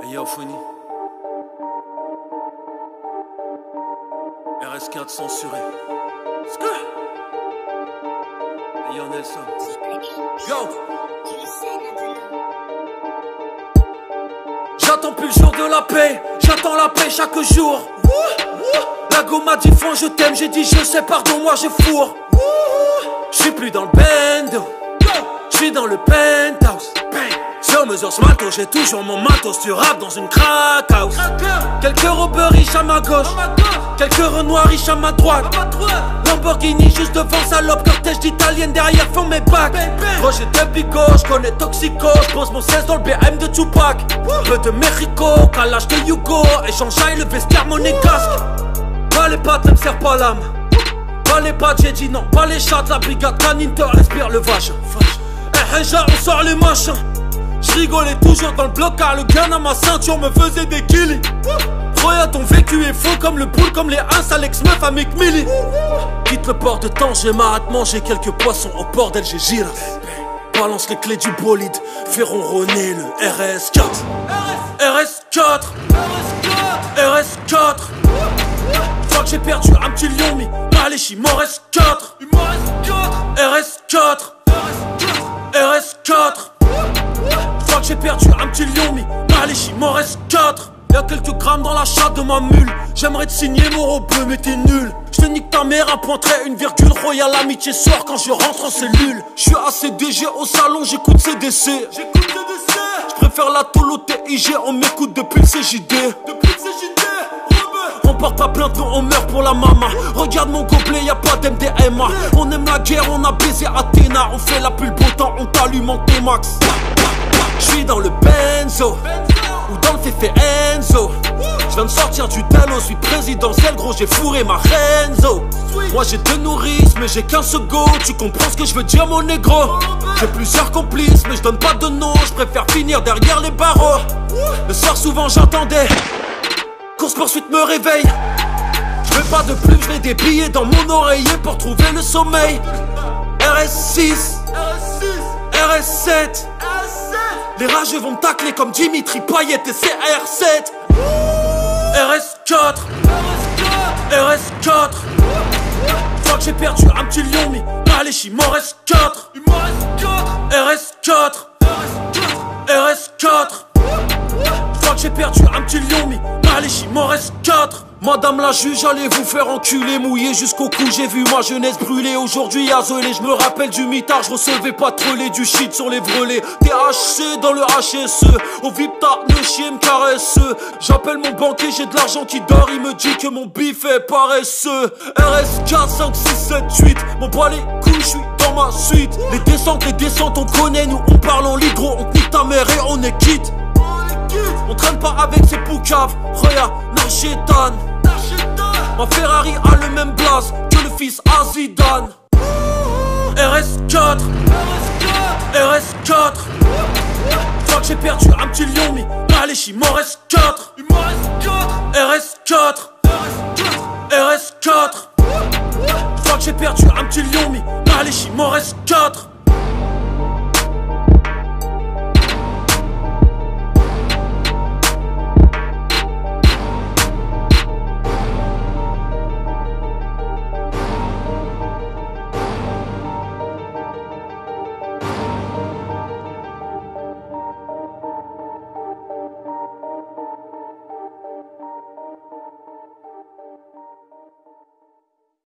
Hey yo, Funny. RS4 censuré. Hey yo, Nelson. Go! J'attends plus le jour de la paix, j'attends la paix chaque jour. La go m'a dit fin je t'aime, j'ai dit je sais pardon moi je fourre. J'suis plus dans le bando, j'suis dans le penthouse. Sur mesure ce matos, j'ai toujours mon matos. Tu rap dans une crack house. Quelques robeurs riches à ma gauche, quelques renois riches à ma droite. Lamborghini juste devant, salope, cortège d'italienne derrière font mes bacs. Gros j'ai deux bigots, j'connais Toxico, j'pose mon 16 dans le BM de Tupac. Peu de Mexico, calage de Hugo, échange le vestiaire monégasque. Pas les pattes, ne me serre pas l'âme. Pas les pattes, j'ai dit non, pas les chats, la brigade canine te respire le vache. Eh déjà on sort les machins. J'rigolais toujours dans le bloc car le gun à ma ceinture me faisait des kills. Roya ton vécu est faux comme le poule, comme les ins, Alex meuf avec Millie. Quitte le port de temps, j'ai ma hâte manger quelques poissons au port d'Algérie. Balance les clés du bolide, fais ronronner le RS4. RS4 RS4 Fois que j'ai perdu un petit lion, mais allez, il m'en reste 4. RS4 RS4 Fois que j'ai perdu un petit lion, mais allez, il m'en reste 4. Y'a quelques grammes dans la chatte de ma mule. J'aimerais te signer mon robe bleu, mais t'es nul. J'te nique ta mère, un point trait, une virgule. Royal amitié sort quand je rentre en cellule. J'suis ACDG au salon, j'écoute CDC. J'préfère la Tolo TIG, on m'écoute depuis le CJD. On porte pas plainte, nous on meurt pour la mama. Regarde mon gobelet, y'a pas d'MDMA. On aime la guerre, on a baisé Athéna. On fait la plus beau temps, on t'allume en T-Max. J'suis dans le benzo ou dans le Fefe Enzo. J'viens de sortir du Dalo, suis présidentiel, gros j'ai fourré ma Renzo. Moi j'ai deux nourrices, mais j'ai qu'un second. Tu comprends ce que je veux dire mon négro? J'ai plusieurs complices, mais je donne pas de nom. Je préfère finir derrière les barreaux. Le soir souvent j'entendais course poursuite me réveille. Je veux pas de plume, je mets des billets dans mon oreiller pour trouver le sommeil. RS6 RS7 Les rageux vont me tacler comme Dimitri Payet et CR7. RS4 RS4 Fois que j'ai perdu un petit lion, mais allez, il m'en reste 4. RS4 RS4 Fois que j'ai perdu un petit lion, mais allez, il m'en reste 4. Madame la juge, allez vous faire enculer, mouillé jusqu'au cou, j'ai vu ma jeunesse brûler. Aujourd'hui isolé, je me rappelle du mitard, je recevais pas troller du shit sur les vrelés. THC dans le HSE, au Vipta, le chien me caresse. J'appelle mon banquier, j'ai de l'argent qui dort, il me dit que mon bif est paresseux. RS4, 5, 6, 7, 8, mon bras les couilles, je suis dans ma suite. Les descentes, on connaît, nous on parle en ligro, on nique ta mère et on est quitte. On traîne pas avec ces poucaves, regarde, Narchétan. Ma Ferrari a le même blaze que le fils à Zidane. RS4 RS4 Fois que j'ai perdu un petit lion, mais allez, il m'en reste 4. RS4 RS4 Fois que j'ai perdu un petit lion, mais allez, il m'en reste 4.